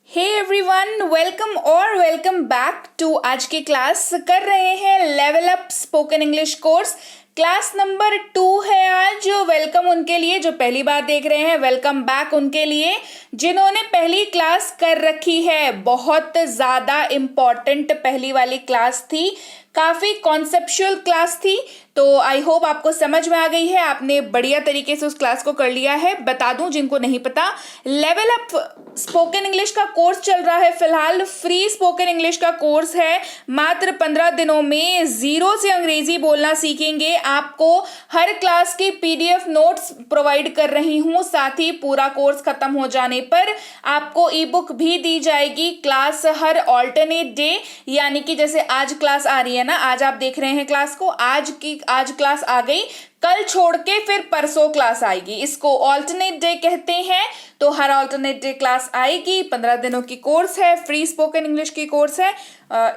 Hey everyone, welcome back to आज की class. कर रहे हैं level up spoken English course. Class number 2 है आज। वेलकम उनके लिए जो पहली बार देख रहे हैं, वेलकम बैक उनके लिए जिन्होंने पहली क्लास कर रखी है। बहुत ज़्यादा इम्पॉर्टेंट पहली वाली क्लास थी, काफ़ी कॉन्सेप्चुअल क्लास थी। तो आई होप आपको समझ में आ गई है, आपने बढ़िया तरीके से उस क्लास को कर लिया है। बता दूं जिनको नहीं पता, लेवल अप स्पोकन इंग्लिश का कोर्स चल रहा है फिलहाल। फ्री स्पोकन इंग्लिश का कोर्स है। मात्र 15 दिनों में जीरो से अंग्रेजी बोलना सीखेंगे। आपको हर क्लास की पीडीएफ नोट्स प्रोवाइड कर रही हूं। साथ ही पूरा कोर्स खत्म हो जाने पर आपको ई बुक भी दी जाएगी। क्लास हर ऑल्टरनेट डे, यानी कि जैसे आज क्लास आ रही है ना, आज आप देख रहे हैं क्लास को, आज क्लास आ गई, कल छोड़ के फिर परसों क्लास आएगी। इसको ऑल्टरनेट डे कहते हैं। तो हर ऑल्टरनेट डे क्लास आएगी। 15 दिनों की कोर्स है, फ्री स्पोकन इंग्लिश की कोर्स है।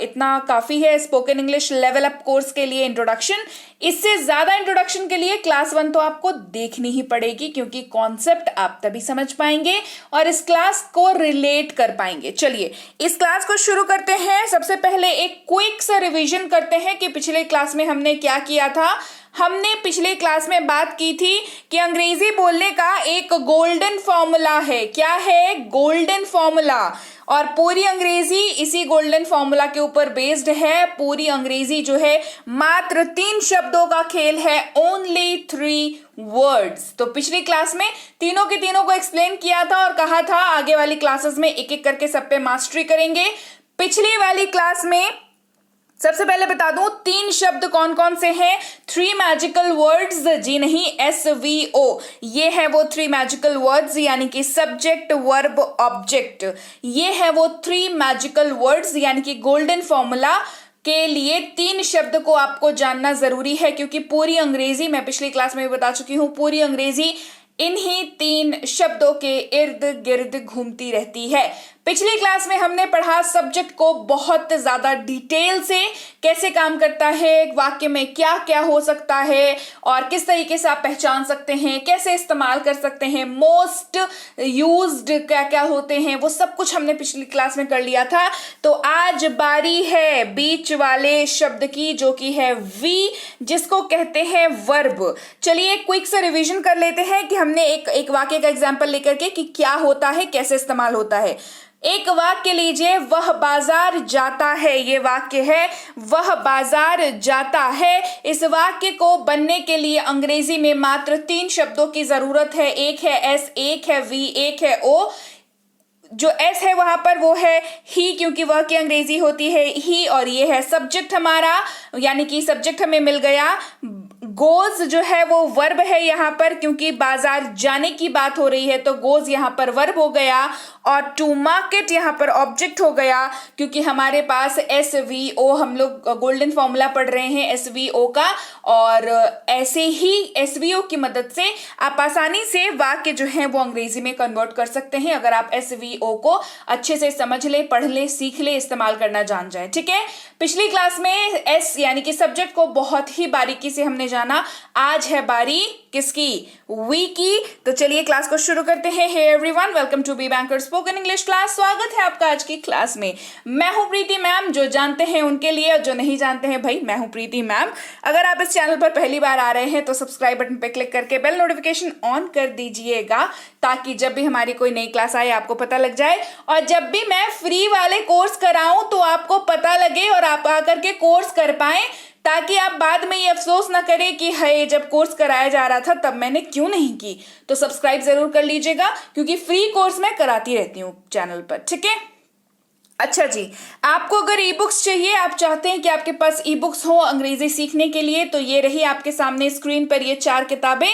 इतना काफ़ी है spoken English level up course के लिए इंट्रोडक्शन। इससे ज़्यादा इंट्रोडक्शन के लिए क्लास 1 तो आपको देखनी ही पड़ेगी, क्योंकि कॉन्सेप्ट आप तभी समझ पाएंगे और इस क्लास को रिलेट कर पाएंगे। चलिए इस क्लास को शुरू करते हैं। सबसे पहले एक क्विक सा रिवीजन करते हैं कि पिछले क्लास में हमने क्या किया था। हमने पिछले क्लास में बात की थी कि अंग्रेजी बोलने का एक गोल्डन फॉर्मूला है। क्या है? Golden formula. और पूरी अंग्रेजी इसी गोल्डन फॉर्मूला के ऊपर बेस्ड है। पूरी अंग्रेजी जो है मात्र 3 शब्दों का खेल है, ओनली 3 वर्ड्स। तो पिछली क्लास में तीनों के तीनों को एक्सप्लेन किया था और कहा था आगे वाली क्लासेस में एक एक करके सब पे मास्टरी करेंगे। पिछली वाली क्लास में सबसे पहले बता दूं 3 शब्द कौन कौन से हैं। 3 मैजिकल वर्ड्स, जी नहीं, SVO, ये है वो 3 मैजिकल वर्ड्स, यानी कि सब्जेक्ट वर्ब ऑब्जेक्ट। ये है वो 3 मैजिकल वर्ड्स, यानी कि गोल्डन फॉर्मूला के लिए 3 शब्द को आपको जानना जरूरी है, क्योंकि पूरी अंग्रेजी, मैं पिछली क्लास में भी बता चुकी हूं, पूरी अंग्रेजी इन्हीं 3 शब्दों के इर्द गिर्द घूमती रहती है। पिछली क्लास में हमने पढ़ा सब्जेक्ट को बहुत ज्यादा डिटेल से, कैसे काम करता है, वाक्य में क्या क्या हो सकता है और किस तरीके से आप पहचान सकते हैं, कैसे इस्तेमाल कर सकते हैं, मोस्ट यूज्ड क्या क्या होते हैं, वो सब कुछ हमने पिछली क्लास में कर लिया था। तो आज बारी है बीच वाले शब्द की, जो कि है वी, जिसको कहते हैं वर्ब। चलिए क्विक से रिवीजन कर लेते हैं कि हमने एक वाक्य का एग्जाम्पल लेकर के कि क्या होता है, कैसे इस्तेमाल होता है। एक वाक्य लीजिए, वह बाजार जाता है। ये वाक्य है, वह बाजार जाता है। इस वाक्य को बनने के लिए अंग्रेजी में मात्र 3 शब्दों की जरूरत है। एक है एस, एक है वी, एक है ओ। जो एस है वहां पर वो है ही, क्योंकि वह की अंग्रेजी होती है ही, और ये है सब्जेक्ट हमारा, यानी कि सब्जेक्ट हमें मिल गया। गोज जो है वो वर्ब है यहाँ पर, क्योंकि बाजार जाने की बात हो रही है तो गोज यहाँ पर वर्ब हो गया। और टू मार्केट यहाँ पर ऑब्जेक्ट हो गया, क्योंकि हमारे पास SVO, हम लोग गोल्डन फॉर्मूला पढ़ रहे हैं SVO का। और ऐसे ही SVO की मदद से आप आसानी से वाक्य जो है वो अंग्रेजी में कन्वर्ट कर सकते हैं, अगर आप SVO को अच्छे से समझ ले, पढ़ ले, सीख ले, इस्तेमाल करना जान जाए। ठीक है, पिछली क्लास में S यानी कि सब्जेक्ट को बहुत ही बारीकी से हमने जाना। आज है बारी किसकी? वी की। तो चलिए क्लास को शुरू करते हैं। Hey everyone, welcome to B Banker spoken English class. स्वागत है आपका आज की क्लास में। मैं हूं प्रीति मैम, जो जानते हैं उनके लिए, और जो नहीं जानते हैं भाई, मैं हूं प्रीति मैम। अगर आप इस चैनल पर पहली बार आ रहे हैं तो सब्सक्राइब बटन पर क्लिक करके बेल नोटिफिकेशन ऑन कर दीजिएगा, ताकि जब भी हमारी कोई नई क्लास आए आपको पता लग जाए। और जब भी मैं फ्री वाले कोर्स कराऊं तो आपको पता लगे और आप आकर के कोर्स कर पाए, ताकि आप बाद में ये अफसोस ना करें कि है जब कोर्स कराया जा रहा था तब मैंने क्यों नहीं की। तो सब्सक्राइब जरूर कर लीजिएगा, क्योंकि फ्री कोर्स मैं कराती रहती हूँ चैनल पर। ठीक है, अच्छा जी, आपको अगर ई बुक्स चाहिए, आप चाहते हैं कि आपके पास ई बुक्स हो अंग्रेजी सीखने के लिए, तो ये रही आपके सामने स्क्रीन पर ये 4 किताबें।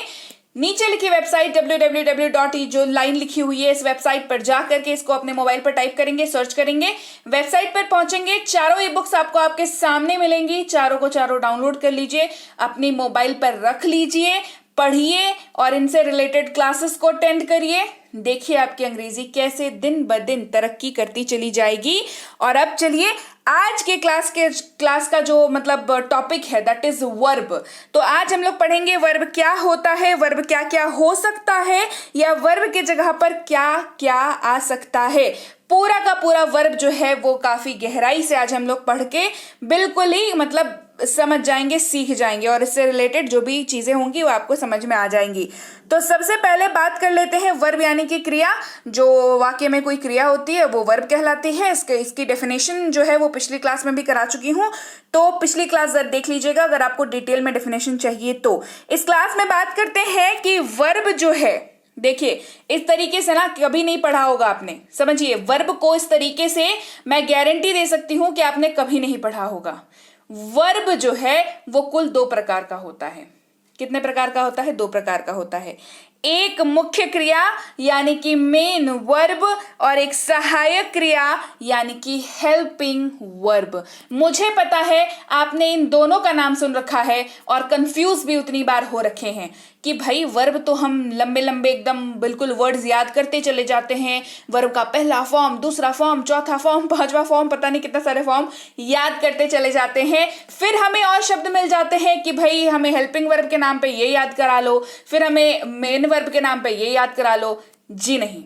नीचे लिखी वेबसाइट www. जो लाइन लिखी हुई है, इस वेबसाइट पर जाकर के इसको अपने मोबाइल पर टाइप करेंगे, सर्च करेंगे, वेबसाइट पर पहुंचेंगे, चारों ई बुक्स आपको आपके सामने मिलेंगी। चारों को चारों डाउनलोड कर लीजिए, अपनी मोबाइल पर रख लीजिए, पढ़िए और इनसे रिलेटेड क्लासेस को अटेंड करिए। देखिए आपकी अंग्रेजी कैसे दिन ब दिन तरक्की करती चली जाएगी। और अब चलिए आज के क्लास का जो मतलब टॉपिक है दैट इज वर्ब। तो आज हम लोग पढ़ेंगे वर्ब क्या होता है, वर्ब क्या क्या हो सकता है, या वर्ब के जगह पर क्या क्या आ सकता है। पूरा का पूरा वर्ब जो है वो काफी गहराई से आज हम लोग पढ़ के बिल्कुल ही मतलब समझ जाएंगे, सीख जाएंगे, और इससे रिलेटेड जो भी चीजें होंगी वो आपको समझ में आ जाएंगी। तो सबसे पहले बात कर लेते हैं वर्ब यानी कि क्रिया। जो वाक्य में कोई क्रिया होती है वो वर्ब कहलाती है। इसकी डेफिनेशन जो है वो पिछली क्लास में भी करा चुकी हूँ, तो पिछली क्लास देख लीजिएगा अगर आपको डिटेल में डेफिनेशन चाहिए तो। इस क्लास में बात करते हैं कि वर्ब जो है, देखिए इस तरीके से ना कभी नहीं पढ़ा होगा आपने, समझिए वर्ब को इस तरीके से मैं गारंटी दे सकती हूं कि आपने कभी नहीं पढ़ा होगा। वर्ब जो है वो कुल 2 प्रकार का होता है। कितने प्रकार का होता है? 2 प्रकार का होता है। एक मुख्य क्रिया यानी कि मेन वर्ब, और एक सहायक क्रिया यानी कि हेल्पिंग वर्ब। मुझे पता है आपने इन दोनों का नाम सुन रखा है और कंफ्यूज भी उतनी बार हो रखे हैं कि भाई वर्ब तो हम लंबे लंबे एकदम बिल्कुल वर्ड्स याद करते चले जाते हैं। वर्ब का पहला फॉर्म, दूसरा फॉर्म, चौथा फॉर्म, 5वां फॉर्म, पता नहीं कितना सारे फॉर्म याद करते चले जाते हैं। फिर हमें और शब्द मिल जाते हैं कि भाई हमें हेल्पिंग वर्ब के नाम पे ये याद करा लो, फिर हमें मेन वर्ब के नाम पे ये याद करा लो। जी नहीं,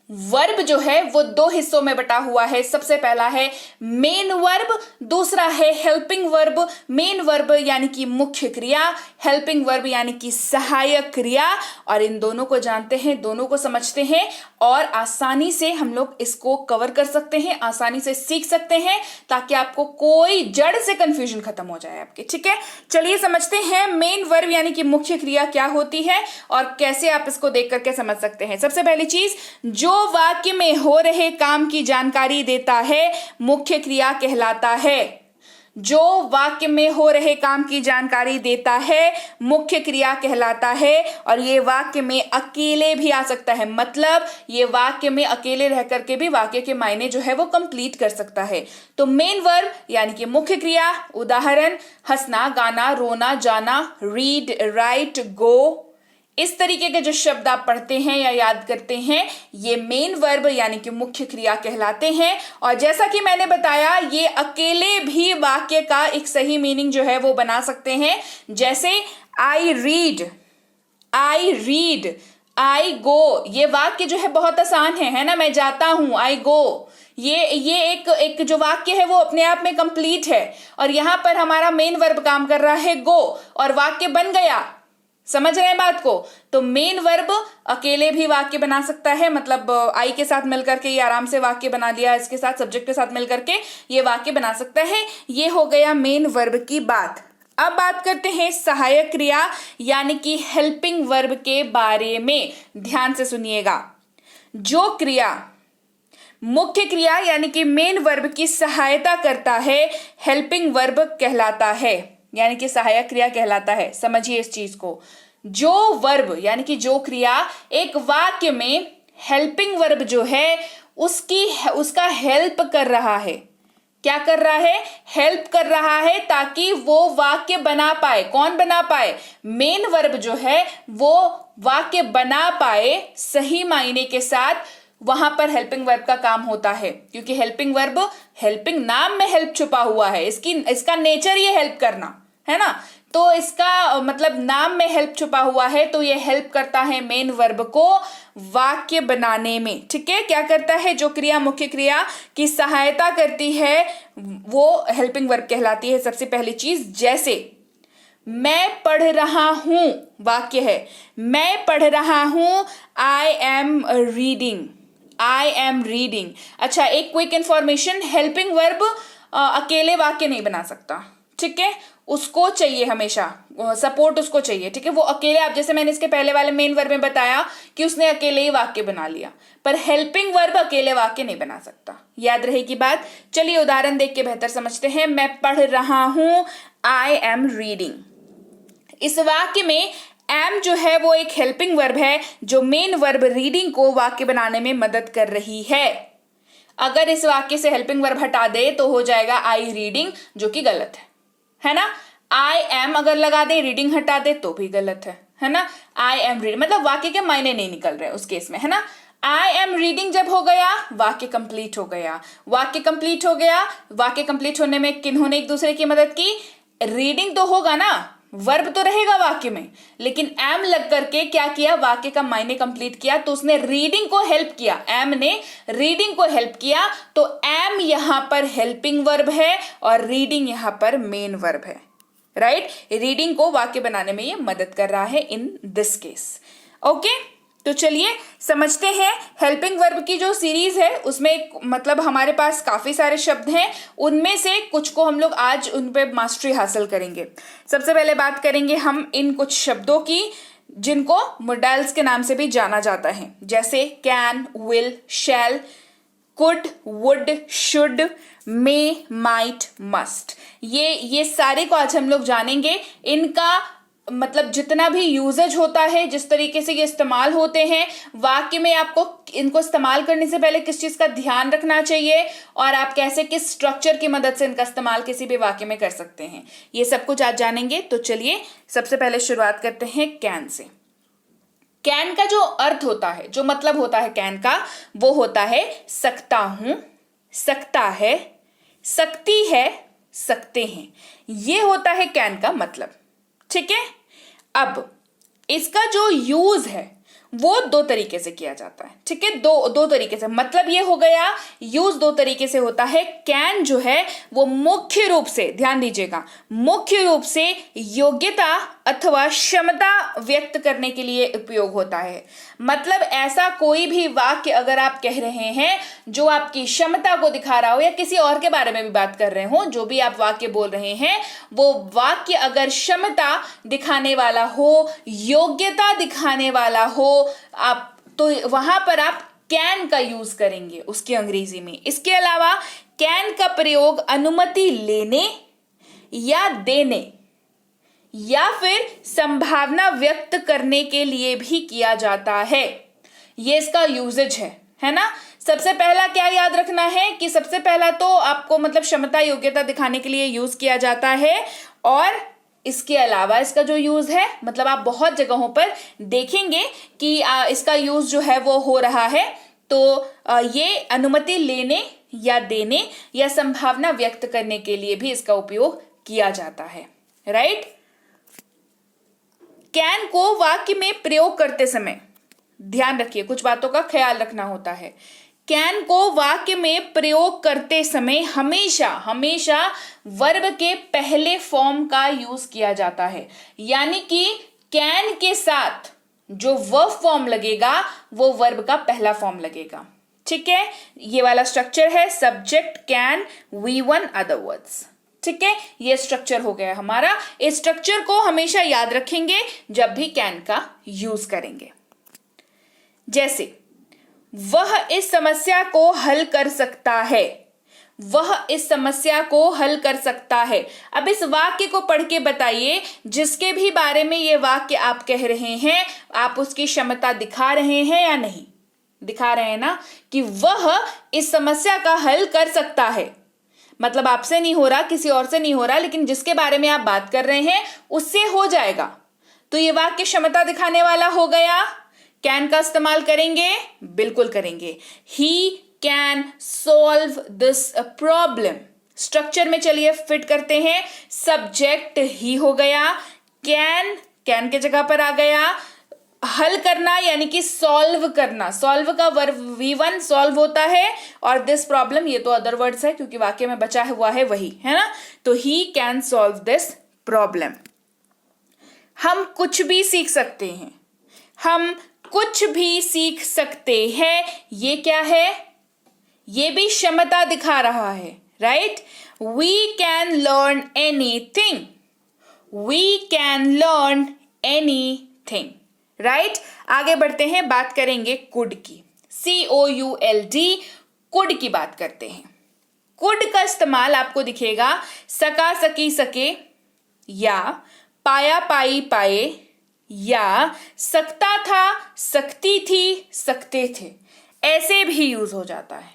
वर्ब जो है वो 2 हिस्सों में बटा हुआ है। सबसे पहला है मेन वर्ब, दूसरा है हेल्पिंग वर्ब। मेन वर्ब यानी कि मुख्य क्रिया, हेल्पिंग वर्ब यानी कि सहायक क्रिया। और इन दोनों को जानते हैं, दोनों को समझते हैं, और आसानी से हम लोग इसको कवर कर सकते हैं, आसानी से सीख सकते हैं, ताकि आपको कोई जड़ से कंफ्यूजन खत्म हो जाए आपके। ठीक है, चलिए समझते हैं मेन वर्ब यानी कि मुख्य क्रिया क्या होती है और कैसे आप इसको देख करके समझ सकते हैं। सबसे पहली चीज, जो वाक्य में हो रहे काम की जानकारी देता है मुख्य क्रिया कहलाता है। जो वाक्य में हो रहे काम की जानकारी देता है मुख्य क्रिया कहलाता है। और ये वाक्य में अकेले भी आ सकता है, मतलब ये वाक्य में अकेले रह करके भी वाक्य के मायने जो है वो कंप्लीट कर सकता है। तो मेन वर्ब यानी कि मुख्य क्रिया, उदाहरण हंसना, गाना, रोना, जाना, रीड, राइट, गो। इस तरीके के जो शब्द आप पढ़ते हैं या याद करते हैं ये मेन वर्ब यानी कि मुख्य क्रिया कहलाते हैं। और जैसा कि मैंने बताया ये अकेले भी वाक्य का एक सही मीनिंग जो है वो बना सकते हैं। जैसे आई रीड, आई रीड, आई गो। ये वाक्य जो है बहुत आसान है ना, मैं जाता हूं, आई गो। ये एक जो वाक्य है वो अपने आप में कंप्लीट है, और यहां पर हमारा मेन वर्ब काम कर रहा है गो, और वाक्य बन गया। समझ रहे हैं बात को? तो मेन वर्ब अकेले भी वाक्य बना सकता है, मतलब आई के साथ मिलकर के ये आराम से वाक्य बना लिया, इसके साथ सब्जेक्ट के साथ मिलकर के ये वाक्य बना सकता है। ये हो गया मेन वर्ब की बात। अब बात करते हैं सहायक क्रिया यानी कि हेल्पिंग वर्ब के बारे में। ध्यान से सुनिएगा, जो क्रिया मुख्य क्रिया यानी कि मेन वर्ब की सहायता करता है हेल्पिंग वर्ब कहलाता है, यानी कि सहायक क्रिया कहलाता है। समझिए इस चीज को, जो वर्ब यानी कि जो क्रिया एक वाक्य में हेल्पिंग वर्ब जो है उसका हेल्प कर रहा है। क्या कर रहा है? हेल्प कर रहा है ताकि वो वाक्य बना पाए। कौन बना पाए? मेन वर्ब जो है वो वाक्य बना पाए सही मायने के साथ। वहां पर हेल्पिंग वर्ब का काम होता है, क्योंकि हेल्पिंग वर्ब, हेल्पिंग नाम में हेल्प छुपा हुआ है, इसका नेचर ये हेल्प करना है ना, तो इसका मतलब नाम में हेल्प छुपा हुआ है, तो ये हेल्प करता है मेन वर्ब को वाक्य बनाने में। ठीक है, क्या करता है? जो क्रिया मुख्य क्रिया की सहायता करती है वो हेल्पिंग वर्ब कहलाती है। सबसे पहली चीज, जैसे मैं पढ़ रहा हूं, वाक्य है मैं पढ़ रहा हूं, I am reading, I am reading. अच्छा, एक क्विक इंफॉर्मेशन, हेल्पिंग वर्ब अकेले वाक्य नहीं बना सकता। ठीक है, उसको चाहिए हमेशा सपोर्ट, उसको चाहिए। ठीक है, वो अकेले, आप जैसे मैंने इसके पहले वाले मेन वर्ब में बताया कि उसने अकेले ही वाक्य बना लिया, पर हेल्पिंग वर्ब अकेले वाक्य नहीं बना सकता। याद रहेगी बात। चलिए उदाहरण देख के बेहतर समझते हैं। मैं पढ़ रहा हूं, आई एम रीडिंग। इस वाक्य में एम जो है वो एक हेल्पिंग वर्ब है जो मेन वर्ब रीडिंग को वाक्य बनाने में मदद कर रही है। अगर इस वाक्य से हेल्पिंग वर्ब हटा दे तो हो जाएगा आई रीडिंग, जो कि गलत है ना। आई एम अगर लगा दे, रीडिंग हटा दे तो भी गलत है। है ना। आई एम रीडिंग मतलब वाक्य के मायने नहीं निकल रहे उस केस में, है ना। आई एम रीडिंग जब हो गया वाक्य कंप्लीट हो गया। वाक्य कंप्लीट हो गया, वाक्य कंप्लीट होने में किन्होंने एक दूसरे की मदद की, रीडिंग तो होगा ना, वर्ब तो रहेगा वाक्य में, लेकिन एम लग करके क्या किया, वाक्य का मायने कंप्लीट किया, तो उसने रीडिंग को हेल्प किया, एम ने रीडिंग को हेल्प किया, तो एम यहां पर हेल्पिंग वर्ब है और रीडिंग यहां पर मेन वर्ब है, राइट। रीडिंग को वाक्य बनाने में ये मदद कर रहा है इन दिस केस। ओके, तो चलिए समझते हैं। हेल्पिंग वर्ब की जो सीरीज है उसमें मतलब हमारे पास काफी सारे शब्द हैं, उनमें से कुछ को हम लोग आज उन पे मास्टरी हासिल करेंगे। सबसे पहले बात करेंगे हम इन कुछ शब्दों की जिनको मोडेल्स के नाम से भी जाना जाता है, जैसे can, will, shall, could, would, should, may, might, must. ये सारे को आज हम लोग जानेंगे। इनका मतलब जितना भी यूजेज होता है, जिस तरीके से ये इस्तेमाल होते हैं वाक्य में, आपको इनको इस्तेमाल करने से पहले किस चीज का ध्यान रखना चाहिए और आप कैसे किस स्ट्रक्चर की मदद से इनका इस्तेमाल किसी भी वाक्य में कर सकते हैं, ये सब कुछ आज जानेंगे। तो चलिए सबसे पहले शुरुआत करते हैं कैन से। कैन का जो अर्थ होता है, जो मतलब होता है कैन का, वो होता है सकता हूं, सकता है, सकती है, सकते हैं, ये होता है कैन का मतलब। ठीक है, अब इसका जो यूज है वो दो तरीके से किया जाता है। ठीक है, दो तरीके से, मतलब ये हो गया यूज दो तरीके से होता है। कैन जो है वो मुख्य रूप से, ध्यान दीजिएगा, मुख्य रूप से योग्यता अथवा क्षमता व्यक्त करने के लिए उपयोग होता है। मतलब ऐसा कोई भी वाक्य अगर आप कह रहे हैं जो आपकी क्षमता को दिखा रहा हो, या किसी और के बारे में भी बात कर रहे हो, जो भी आप वाक्य बोल रहे हैं वो वाक्य अगर क्षमता दिखाने वाला हो, योग्यता दिखाने वाला हो, आप तो वहां पर आप कैन का यूज करेंगे उसकी अंग्रेजी में। इसके अलावा कैन का प्रयोग अनुमति लेने या देने या फिर संभावना व्यक्त करने के लिए भी किया जाता है। ये इसका यूजेज है ना। सबसे पहला क्या याद रखना है कि सबसे पहला तो आपको मतलब क्षमता योग्यता दिखाने के लिए यूज किया जाता है, और इसके अलावा इसका जो यूज है मतलब आप बहुत जगहों पर देखेंगे कि इसका यूज जो है वो हो रहा है। तो ये अनुमति लेने या देने या संभावना व्यक्त करने के लिए भी इसका उपयोग किया जाता है, राइट। कैन को वाक्य में प्रयोग करते समय ध्यान रखिए, कुछ बातों का ख्याल रखना होता है। कैन को वाक्य में प्रयोग करते समय हमेशा हमेशा वर्ब के पहले फॉर्म का यूज किया जाता है, यानी कि कैन के साथ जो वर्ब फॉर्म लगेगा वो वर्ब का पहला फॉर्म लगेगा। ठीक है, ये वाला स्ट्रक्चर है subject can V1 other words. ठीक है, ये स्ट्रक्चर हो गया हमारा। इस स्ट्रक्चर को हमेशा याद रखेंगे जब भी कैन का यूज करेंगे। जैसे वह इस समस्या को हल कर सकता है, वह इस समस्या को हल कर सकता है। अब इस वाक्य को पढ़ के बताइए, जिसके भी बारे में ये वाक्य आप कह रहे हैं, आप उसकी क्षमता दिखा रहे हैं या नहीं? दिखा रहे हैं ना, कि वह इस समस्या का हल कर सकता है। मतलब आपसे नहीं हो रहा, किसी और से नहीं हो रहा, लेकिन जिसके बारे में आप बात कर रहे हैं उससे हो जाएगा, तो ये वाक्य क्षमता दिखाने वाला हो गया। कैन का इस्तेमाल करेंगे, बिल्कुल करेंगे। He can solve this problem. Structure में चलिए फिट करते हैं। सब्जेक्ट ही हो गया, कैन के जगह पर आ गया। हल करना यानी कि सॉल्व करना, सॉल्व का वर्ब V1 सॉल्व होता है, और दिस प्रॉब्लम ये तो अदर वर्ड्स है क्योंकि वाक्य में बचा हुआ है वही, है ना। तो he can solve this problem. हम कुछ भी सीख सकते हैं, हम कुछ भी सीख सकते हैं, ये क्या है? ये भी क्षमता दिखा रहा है, right. We can learn anything, we can learn anything, right. आगे बढ़ते हैं, बात करेंगे कुड की। COULD, कुड की बात करते हैं। कुड का इस्तेमाल आपको दिखेगा सका सकी सके, या पाया पाई पाए, या सकता था सकती थी सकते थे, ऐसे भी यूज हो जाता है।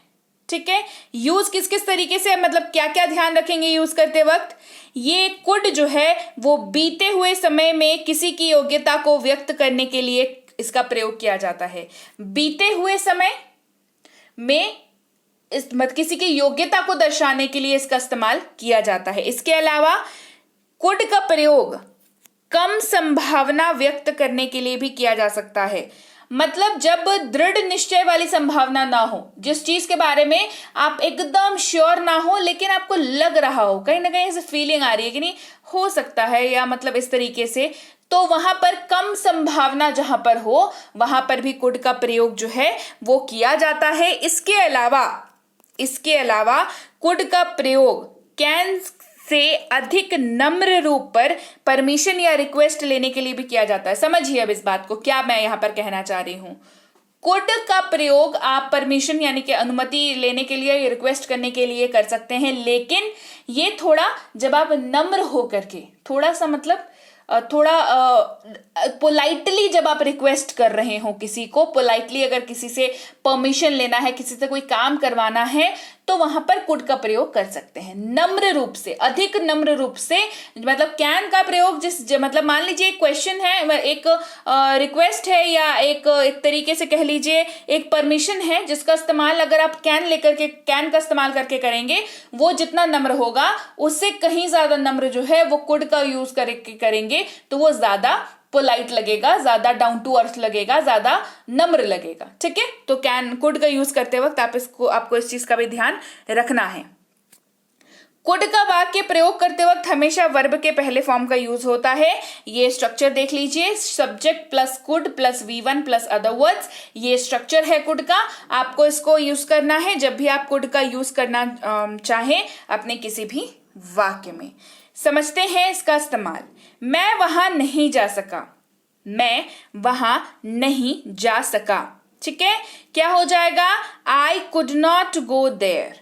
ठीक है। यूज किस किस तरीके से, मतलब क्या क्या ध्यान रखेंगे यूज करते वक्त। ये कुड जो है वो बीते हुए समय में किसी की योग्यता को व्यक्त करने के लिए इसका प्रयोग किया जाता है। बीते हुए समय में किसी की योग्यता को दर्शाने के लिए इसका इस्तेमाल किया जाता है। इसके अलावा कुड का प्रयोग कम संभावना व्यक्त करने के लिए भी किया जा सकता है। मतलब जब दृढ़ निश्चय वाली संभावना ना हो, जिस चीज के बारे में आप एकदम श्योर ना हो लेकिन आपको लग रहा हो, कहीं ना कहीं ऐसे फीलिंग आ रही है कि नहीं हो सकता है, या मतलब इस तरीके से, तो वहां पर कम संभावना जहां पर हो वहां पर भी कुड का प्रयोग जो है वो किया जाता है। इसके अलावा कुड का प्रयोग कैन से अधिक नम्र रूप पर परमिशन या रिक्वेस्ट लेने के लिए भी किया जाता है। समझिए अब इस बात को, क्या मैं यहां पर कहना चाह रही हूं। कुड का प्रयोग आप परमिशन यानी कि अनुमति लेने के लिए, रिक्वेस्ट करने के लिए कर सकते हैं, लेकिन ये थोड़ा जब आप नम्र होकर के, थोड़ा सा मतलब थोड़ा पोलाइटली जब आप रिक्वेस्ट कर रहे हो किसी को, पोलाइटली अगर किसी से परमिशन लेना है, किसी से कोई काम करवाना है, तो वहां पर कुड का प्रयोग कर सकते हैं। नम्र रूप से, अधिक नम्र रूप से, मतलब कैन का प्रयोग मतलब मान लीजिए एक क्वेश्चन है, एक रिक्वेस्ट है, या एक तरीके से कह लीजिए एक परमिशन है, जिसका इस्तेमाल अगर आप कैन का इस्तेमाल करके करेंगे, वो जितना नम्र होगा उससे कहीं ज्यादा नम्र जो है वो कुड का यूज करके करेंगे तो वो ज्यादा पोलाइट लगेगा, ज्यादा डाउन टू अर्थ लगेगा, ज्यादा नम्र लगेगा। ठीक है, तो कुड का यूज करते वक्त आपको इस चीज का भी ध्यान रखना है। कुड का वाक्य प्रयोग करते वक्त हमेशा वर्ब के पहले फॉर्म का यूज होता है। ये स्ट्रक्चर देख लीजिए, subject plus could plus V1 plus other words, ये स्ट्रक्चर है कुड का। आपको इसको यूज करना है जब भी आप कुड का यूज करना चाहें अपने किसी भी वाक्य में। समझते हैं इसका इस्तेमाल। मैं वहां नहीं जा सका, मैं वहां नहीं जा सका। ठीक है, क्या हो जाएगा, I could not go there,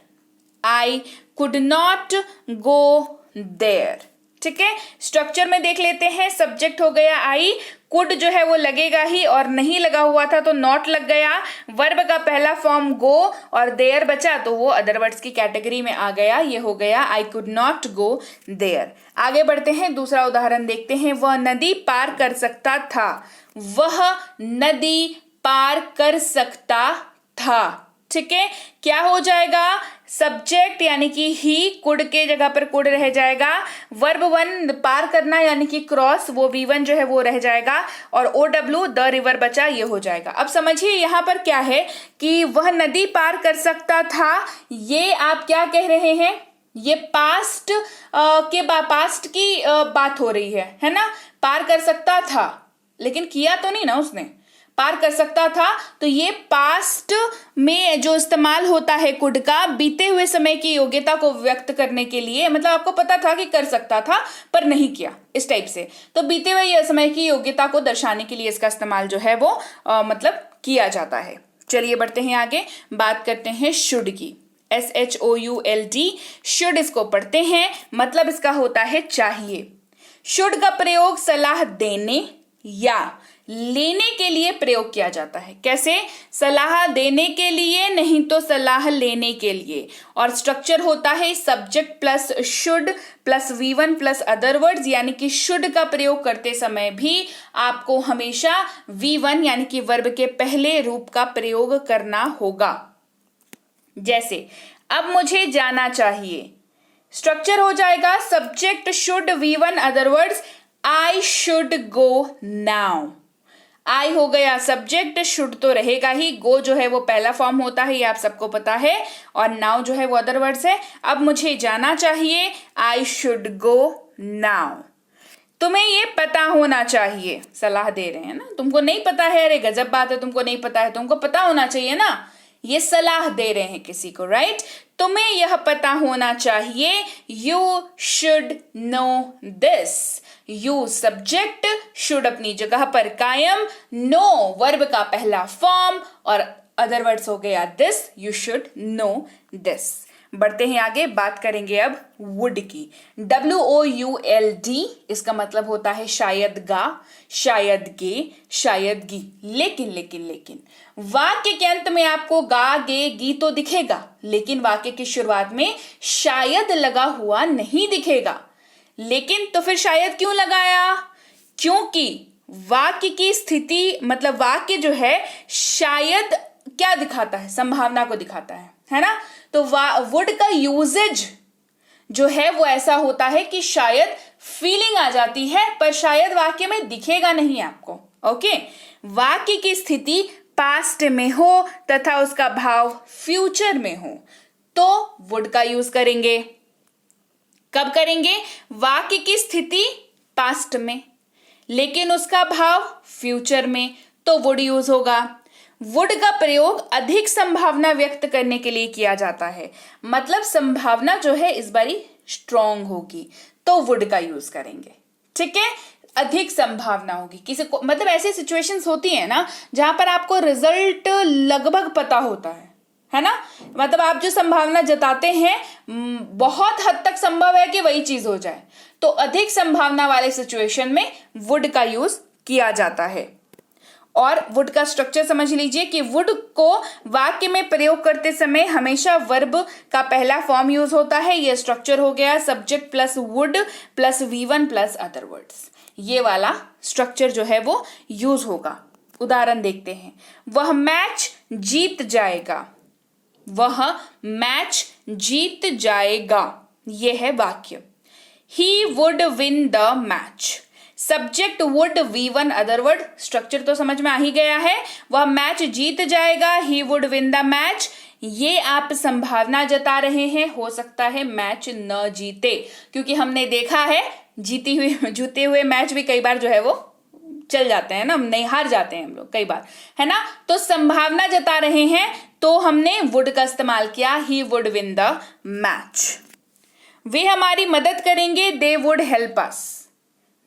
I could not go there. ठीक है, स्ट्रक्चर में देख लेते हैं। सब्जेक्ट हो गया आई, कुड जो है वो लगेगा ही और नहीं लगा हुआ था तो नॉट लग गया। वर्ब का पहला फॉर्म गो और देयर बचा तो वो अदर वर्ड्स की कैटेगरी में आ गया। ये हो गया I could not go there. आगे बढ़ते हैं, दूसरा उदाहरण देखते हैं। वह नदी पार कर सकता था, वह नदी पार कर सकता था। ठीक है, क्या हो जाएगा, सब्जेक्ट यानी कि ही, कुड के जगह पर कुड रह जाएगा। वर्ब 1 पार करना यानी कि क्रॉस, वो V1 जो है वो रह जाएगा और OW द रिवर बचा, ये हो जाएगा। अब समझिए यहाँ पर क्या है कि वह नदी पार कर सकता था, ये आप क्या कह रहे हैं, ये पास्ट की बात हो रही है ना। पार कर सकता था लेकिन किया तो नहीं ना उसने, पार कर सकता था, तो ये पास्ट में जो इस्तेमाल होता है कुड का बीते हुए समय की योग्यता को व्यक्त करने के लिए, मतलब आपको पता था कि कर सकता था पर नहीं किया, इस टाइप से, तो बीते हुए समय की योग्यता को दर्शाने के लिए इसका इस्तेमाल जो है वो मतलब किया जाता है। चलिए बढ़ते हैं आगे, बात करते हैं शुड की। SHOULD, शुड इसको पढ़ते हैं, मतलब इसका होता है चाहिए। शुड का प्रयोग सलाह देने या लेने के लिए प्रयोग किया जाता है। कैसे, सलाह देने के लिए, नहीं तो सलाह लेने के लिए। और स्ट्रक्चर होता है subject plus should plus V1 plus other words, यानी कि शुड का प्रयोग करते समय भी आपको हमेशा V1 यानी कि वर्ब के पहले रूप का प्रयोग करना होगा। जैसे अब मुझे जाना चाहिए, स्ट्रक्चर हो जाएगा subject should V1 other words, I should go now. I हो गया सब्जेक्ट, शुड तो रहेगा ही, गो जो है वो पहला फॉर्म होता है, ये आप सबको पता है, और नाउ जो है वो अदर वर्ड्स है। अब मुझे जाना चाहिए, आई शुड गो नाउ। तुम्हें ये पता होना चाहिए, सलाह दे रहे हैं ना, तुमको नहीं पता है, अरे गजब बात है, तुमको नहीं पता है, तुमको पता होना चाहिए ना, ये सलाह दे रहे हैं किसी को, राइट। तुम्हें यह पता होना चाहिए, you should know this. You subject, should अपनी जगह पर कायम, नो वर्ब का पहला फॉर्म और अदर वर्ड्स हो गया this, you should know this. बढ़ते हैं आगे, बात करेंगे अब वुड की। WOULD, इसका मतलब होता है शायद गा, शायद गे, शायद गी। लेकिन लेकिन लेकिन वाक्य के अंत में आपको गा गे गी तो दिखेगा, लेकिन वाक्य की शुरुआत में शायद लगा हुआ नहीं दिखेगा। लेकिन तो फिर शायद क्यों लगाया? क्योंकि वाक्य की स्थिति मतलब वाक्य जो है शायद क्या दिखाता है? संभावना को दिखाता है ना। तो वुड का यूजेज जो है वो ऐसा होता है कि शायद फीलिंग आ जाती है, पर शायद वाक्य में दिखेगा नहीं आपको। ओके, वाक्य की स्थिति पास्ट में हो तथा उसका भाव फ्यूचर में हो तो वुड का यूज करेंगे। कब करेंगे? वाक्य की स्थिति पास्ट में लेकिन उसका भाव फ्यूचर में, तो वुड यूज होगा। वुड का प्रयोग अधिक संभावना व्यक्त करने के लिए किया जाता है, मतलब संभावना जो है इस बारी स्ट्रॉन्ग होगी तो वुड का यूज करेंगे। ठीक है, अधिक संभावना होगी किसी को, मतलब ऐसी सिचुएशंस होती है ना जहां पर आपको रिजल्ट लगभग पता होता है ना, मतलब आप जो संभावना जताते हैं बहुत हद तक संभव है कि वही चीज हो जाए, तो अधिक संभावना वाले सिचुएशन में वुड का यूज किया जाता है। और वुड का स्ट्रक्चर समझ लीजिए कि वुड को वाक्य में प्रयोग करते समय हमेशा वर्ब का पहला फॉर्म यूज होता है। यह स्ट्रक्चर हो गया subject plus would plus V1 plus other words, ये वाला स्ट्रक्चर जो है वो यूज होगा। उदाहरण देखते हैं, वह मैच जीत जाएगा, वह मैच जीत जाएगा, यह है वाक्य। He would win the match, subject would V1 other word, structure तो समझ में आ ही गया है। वह मैच जीत जाएगा, ही वुड विन द मैच, ये आप संभावना जता रहे हैं, हो सकता है मैच न जीते, क्योंकि हमने देखा है जीते हुए मैच भी कई बार जो है वो चल जाते हैं ना, नहीं हार जाते हैं हम लोग कई बार, है ना। तो संभावना जता रहे हैं तो हमने वुड का इस्तेमाल किया, he would win the match. वे हमारी मदद करेंगे, दे वुड हेल्प अस,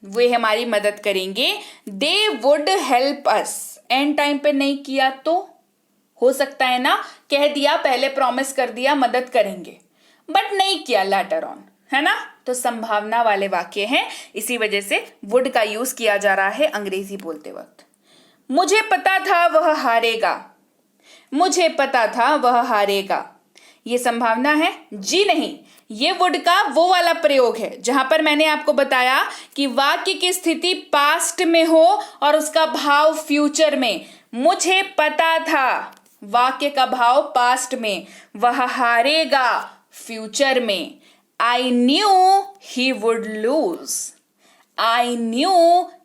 वे हमारी मदद करेंगे, they would help us. And time पे नहीं किया तो हो सकता है ना, कह दिया पहले प्रॉमिस कर दिया मदद करेंगे बट नहीं किया लेटर ऑन, है ना, तो संभावना वाले वाक्य हैं, इसी वजह से वुड का यूज किया जा रहा है अंग्रेजी बोलते वक्त। मुझे पता था वह हारेगा, मुझे पता था वह हारेगा, ये संभावना है? जी नहीं, ये वुड का वो वाला प्रयोग है जहां पर मैंने आपको बताया कि वाक्य की स्थिति पास्ट में हो और उसका भाव फ्यूचर में। मुझे पता था, वाक्य का भाव पास्ट में, वह हारेगा फ्यूचर में। I knew he would lose, I knew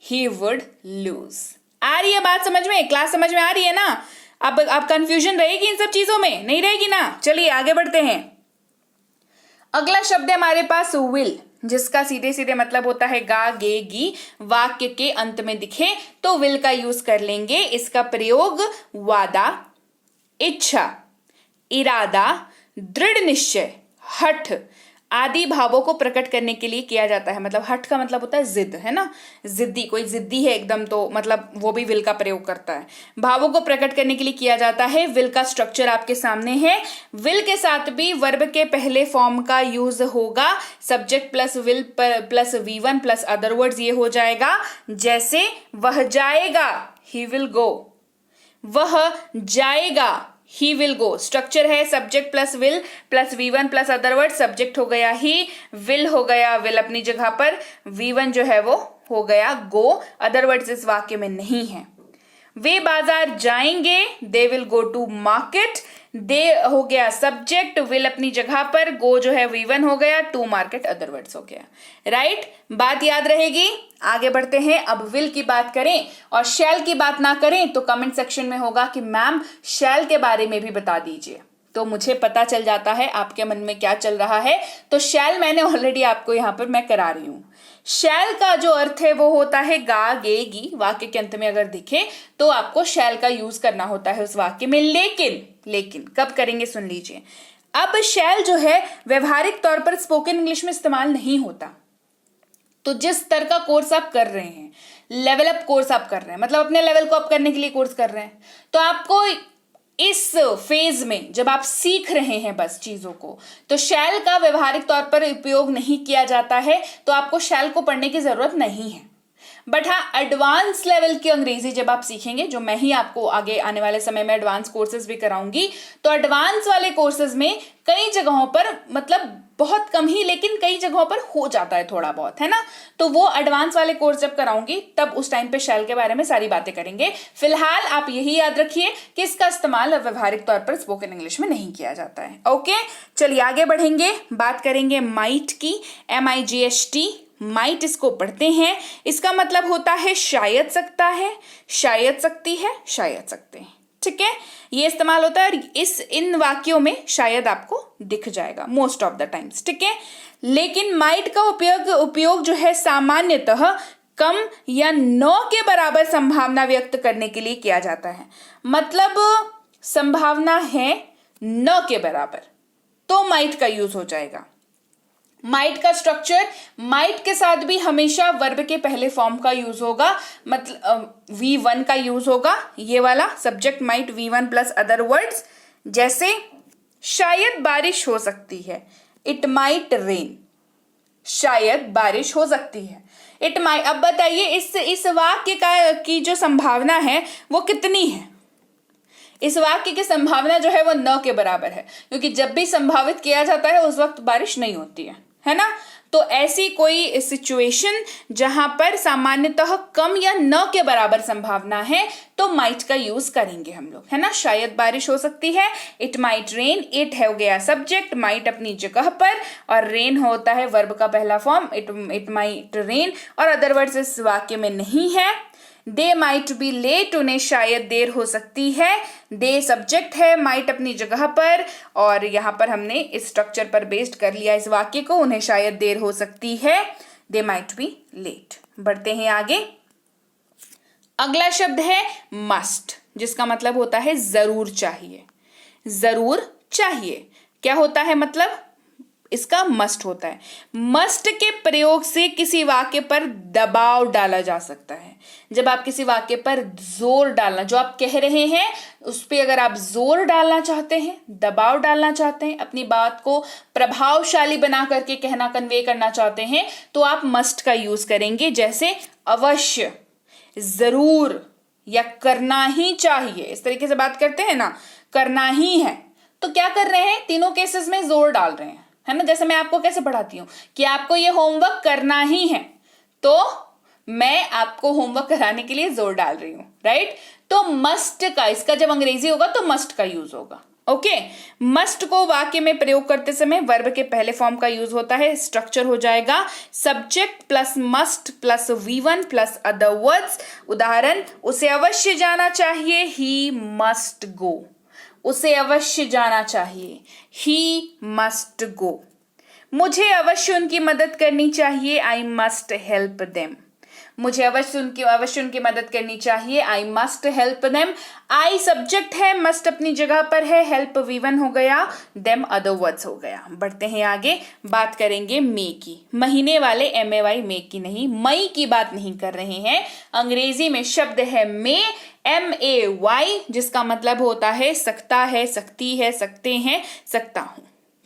he would lose। आ रही है बात समझ में? क्लास समझ में आ रही है ना? अब कंफ्यूजन रहेगी इन सब चीजों में? नहीं रहेगी ना? चलिए आगे बढ़ते हैं। अगला शब्द है हमारे पास विल, जिसका सीधे सीधे मतलब होता है गा गे गी। वाक्य के अंत में दिखे तो विल का यूज कर लेंगे। इसका प्रयोग वादा, इच्छा, इरादा, दृढ़ निश्चय, हठ आदि भावों को प्रकट करने के लिए किया जाता है। मतलब हठ का मतलब होता है जिद, है ना, जिद्दी, कोई जिद्दी है एकदम, तो मतलब वो भी विल का प्रयोग करता है। भावों को प्रकट करने के लिए किया जाता है। विल का स्ट्रक्चर आपके सामने है। विल के साथ भी वर्ब के पहले फॉर्म का यूज होगा, subject plus will plus V1 plus other words, ये हो जाएगा। जैसे वह जाएगा, ही विल गो, वह जाएगा, ही विल गो, स्ट्रक्चर है subject plus will plus V1 plus other word, subject हो गया ही, विल हो गया विल अपनी जगह पर, V1 जो है वो हो गया गो, अदर वर्ड्स इस वाक्य में नहीं है। वे बाजार जाएंगे, they will go to market, they हो गया सब्जेक्ट, विल अपनी जगह पर, गो जो है V1 हो गया, टू मार्केट अदर वर्ड्स हो गया। राइट, बात याद रहेगी। आगे बढ़ते हैं। अब विल की बात करें और शैल की बात ना करें तो कमेंट सेक्शन में होगा कि मैम शैल के बारे में भी बता दीजिए, तो मुझे पता चल जाता है आपके मन में क्या चल रहा है। तो शैल मैंने ऑलरेडी आपको यहाँ पर मैं करा रही हूँ। शैल का जो अर्थ है वो होता है गा गे गी। वाक्य के अंत में अगर दिखे तो आपको शैल का यूज करना होता है उस वाक्य में। लेकिन कब करेंगे सुन लीजिए। अब शैल जो है व्यवहारिक तौर पर स्पोकन इंग्लिश में इस्तेमाल नहीं होता। तो जिस स्तर का कोर्स आप कर रहे हैं, लेवल अप कोर्स आप कर रहे हैं, मतलब अपने लेवल को अप करने के लिए कोर्स कर रहे हैं, तो आपको इस फेज में जब आप सीख रहे हैं बस चीजों को, तो शैल का व्यवहारिक तौर पर उपयोग नहीं किया जाता है, तो आपको शैल को पढ़ने की जरूरत नहीं है। बट हाँ, एडवांस लेवल की अंग्रेजी जब आप सीखेंगे, जो मैं ही आपको आगे आने वाले समय में एडवांस कोर्सेज भी कराऊंगी, तो एडवांस वाले कोर्सेज में कई जगहों पर, मतलब बहुत कम ही, लेकिन कई जगहों पर हो जाता है थोड़ा बहुत, है ना। तो वो एडवांस वाले कोर्स जब कराऊंगी तब उस टाइम पे शैल के बारे में सारी बातें करेंगे। फिलहाल आप यही याद रखिए कि इसका इस्तेमाल व्यवहारिक तौर पर स्पोकन इंग्लिश में नहीं किया जाता है। ओके, चलिए आगे बढ़ेंगे, बात करेंगे माइट की। MIGHT, माइट इसको पढ़ते हैं। इसका मतलब होता है शायद सकता है, शायद सकती है, शायद सकते हैं। ठीक है, ये इस्तेमाल होता है और इन वाक्यों में शायद आपको दिख जाएगा मोस्ट ऑफ द टाइम्स। ठीक है, लेकिन माइट का उपयोग जो है सामान्यतः कम या न के बराबर संभावना व्यक्त करने के लिए किया जाता है। मतलब संभावना है न के बराबर, तो माइट का यूज हो जाएगा। माइट का स्ट्रक्चर, माइट के साथ भी हमेशा वर्ब के पहले फॉर्म का यूज होगा, मतलब V1 का यूज होगा। ये वाला subject might V1 plus other words, जैसे शायद बारिश हो सकती है, इट माइट रेन। शायद बारिश हो सकती है, इट माइट। अब बताइए इस वाक्य की जो संभावना है वो कितनी है? इस वाक्य की संभावना जो है वो न के बराबर है, क्योंकि जब भी संभावित किया जाता है उस वक्त बारिश नहीं होती है ना। तो ऐसी कोई सिचुएशन जहां पर सामान्यतः कम या न के बराबर संभावना है, तो माइट का यूज करेंगे हम लोग, है ना। शायद बारिश हो सकती है, इट माइट रेन। इट हो गया सब्जेक्ट, माइट अपनी जगह पर, और रेन होता है वर्ब का पहला फॉर्म, इट माइट रेन। और अदर वर्ड्स इस वाक्य में नहीं है। दे माइट बी लेट, उन्हें शायद देर हो सकती है। दे सब्जेक्ट है, माइट अपनी जगह पर, और यहां पर हमने इस स्ट्रक्चर पर बेस्ड कर लिया इस वाक्य को, उन्हें शायद देर हो सकती है। They might be late. बढ़ते हैं आगे। अगला शब्द है मस्ट, जिसका मतलब होता है जरूर चाहिए। जरूर चाहिए क्या होता है? मतलब इसका मस्ट होता है। मस्ट के प्रयोग से किसी वाक्य पर दबाव डाला जा सकता है। जब आप किसी वाक्य पर जोर डालना, जो आप कह रहे हैं उस पर अगर आप जोर डालना चाहते हैं, दबाव डालना चाहते हैं, अपनी बात को प्रभावशाली बना करके कहना, कन्वे करना चाहते हैं, तो आप मस्ट का यूज करेंगे। जैसे अवश्य, जरूर, या करना ही चाहिए। इस तरीके से बात करते हैं ना, करना ही है, तो क्या कर रहे हैं? तीनों केसेस में जोर डाल रहे हैं, है ना। जैसे मैं आपको कैसे पढ़ाती हूं कि आपको ये होमवर्क करना ही है, तो मैं आपको होमवर्क कराने के लिए जोर डाल रही हूं, राइट। तो मस्ट का, इसका जब अंग्रेजी होगा तो मस्ट का यूज होगा। ओके, मस्ट को वाक्य में प्रयोग करते समय वर्ब के पहले फॉर्म का यूज होता है। स्ट्रक्चर हो जाएगा subject plus must plus V1 plus other words. उदाहरण, उसे अवश्य जाना चाहिए, ही मस्ट गो। उसे अवश्य जाना चाहिए, ही मस्ट गो। मुझे अवश्य उनकी मदद करनी चाहिए, आई मस्ट हेल्प देम। मुझे अवश्य उनकी मदद करनी चाहिए, I must help them. I subject है, मस्ट अपनी जगह पर है, हेल्प V1 हो गया, देम अदर वर्ड्स हो गया। बढ़ते हैं आगे, बात करेंगे मे की। महीने वाले MAY, मे की नहीं, मई की बात नहीं कर रहे हैं। अंग्रेजी में शब्द है मे, MAY, जिसका मतलब होता है सकता है, सकती है, सकते हैं, सकता हूं।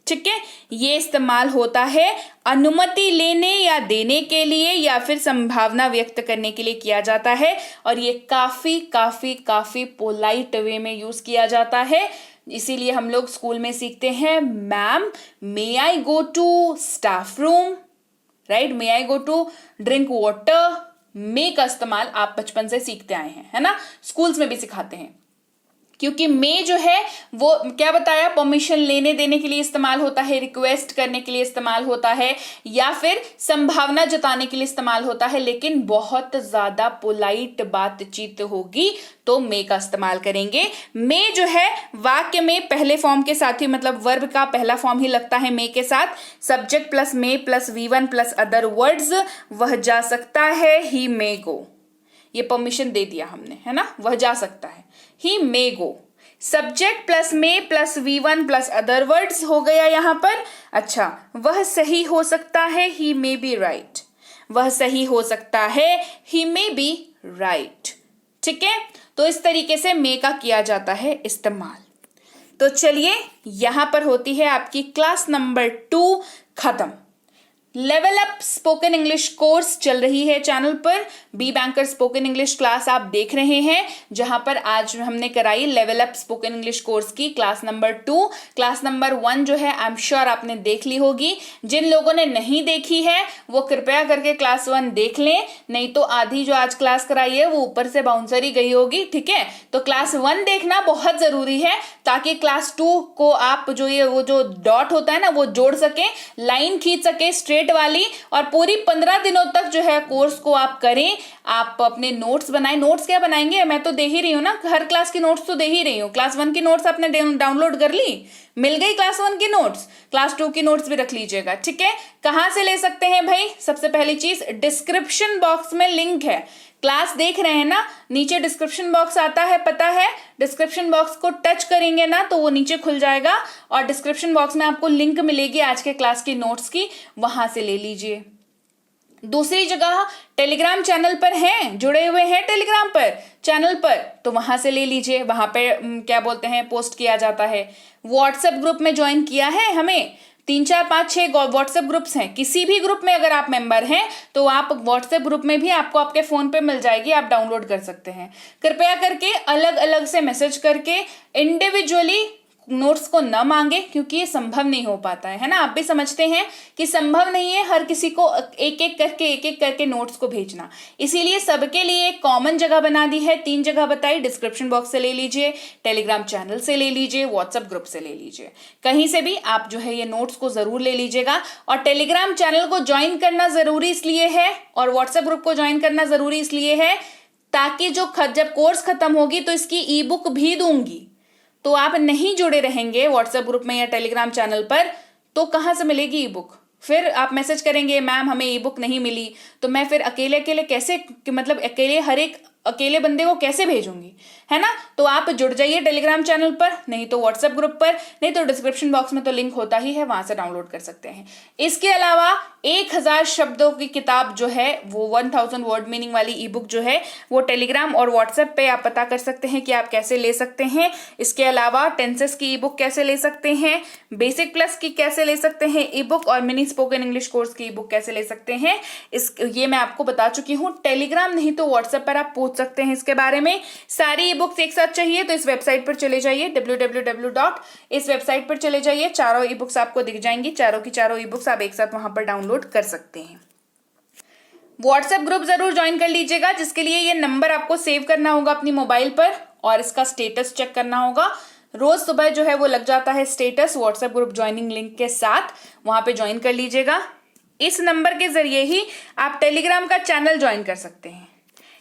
ठीक है, ये इस्तेमाल होता है अनुमति लेने या देने के लिए, या फिर संभावना व्यक्त करने के लिए किया जाता है। और ये काफी काफी काफी पोलाइट वे में यूज किया जाता है। इसीलिए हम लोग स्कूल में सीखते हैं, ma'am may I go to staff room, right. May I go to drink water. May का इस्तेमाल आप बचपन से सीखते आए हैं, है ना, स्कूल्स में भी सिखाते हैं। क्योंकि मे जो है वो क्या बताया, परमिशन लेने देने के लिए इस्तेमाल होता है, रिक्वेस्ट करने के लिए इस्तेमाल होता है, या फिर संभावना जताने के लिए इस्तेमाल होता है। लेकिन बहुत ज्यादा पोलाइट बातचीत होगी तो मे का इस्तेमाल करेंगे। मे जो है वाक्य में पहले फॉर्म के साथ ही, मतलब वर्ब का पहला फॉर्म ही लगता है मे के साथ। Subject plus may plus V1 plus other words. वह जा सकता है, ही मे गो। ये परमिशन दे दिया हमने, है ना, वह जा सकता है, he may go. Subject plus may plus V1 plus other words हो गया यहां पर। अच्छा, वह सही हो सकता है, ही मे बी राइट। वह सही हो सकता है, ही मे बी राइट। ठीक है, तो इस तरीके से मे का किया जाता है इस्तेमाल। तो चलिए यहां पर होती है आपकी क्लास नंबर 2 खत्म। Level up spoken English course चल रही है चैनल पर। B Banker spoken English class आप देख रहे हैं, जहां पर आज हमने कराई level up spoken English course की क्लास नंबर 2। क्लास नंबर 1 जो है आई एम श्योर आपने देख ली होगी। जिन लोगों ने नहीं देखी है वो कृपया करके क्लास 1 देख लें, नहीं तो आधी जो आज क्लास कराई है वो ऊपर से बाउंसर ही गई होगी। ठीक है, तो क्लास 1 देखना बहुत जरूरी है, ताकि क्लास 2 को आप जो ये वो जो डॉट होता है ना वो जोड़ सके, लाइन खींच सके स्ट्रेट वाली, और पूरी 15 दिनों तक जो है कोर्स को आप करें। आप अपने नोट्स बनाएं। नोट्स क्या बनाएंगे, मैं तो दे ही रही हूं ना, हर क्लास की नोट्स तो दे ही रही हूं। क्लास 1 की नोट्स आपने डाउनलोड कर ली, मिल गई क्लास 1 की नोट्स, क्लास 2 की नोट्स भी रख लीजिएगा। ठीक है, कहां से ले सकते हैं भाई? सबसे पहली चीज डिस्क्रिप्शन बॉक्स में लिंक है। क्लास देख रहे हैं ना, नीचे डिस्क्रिप्शन बॉक्स आता है, पता है? डिस्क्रिप्शन बॉक्स को टच करेंगे ना तो वो नीचे खुल जाएगा और डिस्क्रिप्शन बॉक्स में आपको लिंक मिलेगी आज के क्लास की नोट्स की, वहां से ले लीजिए। दूसरी जगह टेलीग्राम चैनल पर हैं, जुड़े हुए हैं टेलीग्राम पर चैनल पर, तो वहां से ले लीजिए। वहां पे क्या बोलते हैं, पोस्ट किया जाता है। व्हाट्सएप ग्रुप में ज्वाइन किया है हमें, 3 4 5 6 व्हाट्सएप ग्रुप्स हैं। किसी भी ग्रुप में अगर आप मेंबर हैं तो आप व्हाट्सएप ग्रुप में भी आपको आपके फोन पे मिल जाएगी, आप डाउनलोड कर सकते हैं। कृपया करके अलग अलग से मैसेज करके इंडिविजुअली नोट्स को न मांगे, क्योंकि ये संभव नहीं हो पाता है ना। आप भी समझते हैं कि संभव नहीं है हर किसी को एक एक करके नोट्स को भेजना, इसीलिए सबके लिए एक कॉमन जगह बना दी है। 3 जगह बताई, डिस्क्रिप्शन बॉक्स से ले लीजिए, टेलीग्राम चैनल से ले लीजिए, व्हाट्सएप ग्रुप से ले लीजिए, कहीं से भी आप जो है ये नोट्स को जरूर ले लीजिएगा। और टेलीग्राम चैनल को ज्वाइन करना जरूरी इसलिए है और व्हाट्सएप ग्रुप को ज्वाइन करना जरूरी इसलिए है ताकि जब कोर्स खत्म होगी तो इसकी ई बुक भी दूंगी। तो आप नहीं जुड़े रहेंगे व्हाट्सएप ग्रुप में या टेलीग्राम चैनल पर तो कहां से मिलेगी ई बुक? फिर आप मैसेज करेंगे मैम हमें ई बुक नहीं मिली, तो मैं फिर अकेले अकेले कैसे, मतलब अकेले बंदे को कैसे भेजूंगी, है ना? तो आप जुड़ जाइए टेलीग्राम चैनल पर, नहीं तो व्हाट्सएप ग्रुप पर, नहीं तो डिस्क्रिप्शन बॉक्स में तो लिंक होता ही है, वहां से डाउनलोड कर सकते हैं। इसके अलावा 1000 शब्दों की किताब जो है वो 1000 वर्ड मीनिंग वाली ई बुक जो है वो टेलीग्राम और व्हाट्सएप पे आप पता कर सकते हैं कि आप कैसे ले सकते हैं। इसके अलावा टेंसेस की ई बुक कैसे ले सकते हैं, बेसिक प्लस की कैसे ले सकते हैं ई बुक, और मिनी स्पोकन इंग्लिश कोर्स की ई बुक कैसे ले सकते हैं, ये मैं आपको बता चुकी हूँ। टेलीग्राम नहीं तो व्हाट्सएप पर आप पूछ सकते हैं इसके बारे में। सारी ई बुक्स एक साथ चाहिए तो इस वेबसाइट पर चले जाइए, www. इस वेबसाइट पर चले जाइए, चारों ई बुक्स आपको दिख जाएंगी, चारों की चारों ई बुक्स आप एक साथ वहां पर डाउनलोड कर सकते हैं। व्हाट्सएप ग्रुप जरूर ज्वाइन कर लीजिएगा, जिसके लिए ये नंबर आपको सेव करना होगा अपनी मोबाइल पर और इसका स्टेटस चेक करना होगा। रोज सुबह जो है वो लग जाता है status WhatsApp group joining link के साथ, वहां पे ज्वाइन कर लीजिएगा। इस नंबर के जरिए ही आप टेलीग्राम का चैनल ज्वाइन कर सकते हैं,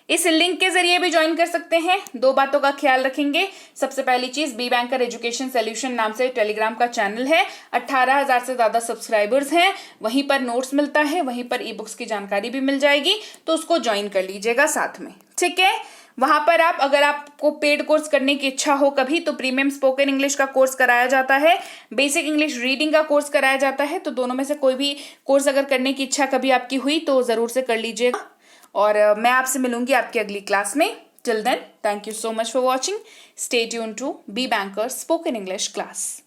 इस लिंक के जरिए भी ज्वाइन कर सकते हैं। 2 बातों का ख्याल रखेंगे। सबसे पहली चीज, बी बैंकर एजुकेशन सॉल्यूशन नाम से टेलीग्राम का चैनल है, 18,000 से ज्यादा सब्सक्राइबर्स हैं, वहीं पर नोट्स मिलता है, वहीं पर ई बुक्स की जानकारी भी मिल जाएगी, तो उसको ज्वाइन कर लीजिएगा साथ में। ठीक है, वहां पर आप अगर आपको पेड कोर्स करने की इच्छा हो कभी तो प्रीमियम स्पोकन इंग्लिश का कोर्स कराया जाता है, बेसिक इंग्लिश रीडिंग का कोर्स कराया जाता है, तो दोनों में से कोई भी कोर्स अगर करने की इच्छा कभी आपकी हुई तो जरूर से कर लीजिएगा। और मैं आपसे मिलूंगी आपकी अगली क्लास में। Till then, thank you so much for watching. Stay tuned to B Banker spoken English class.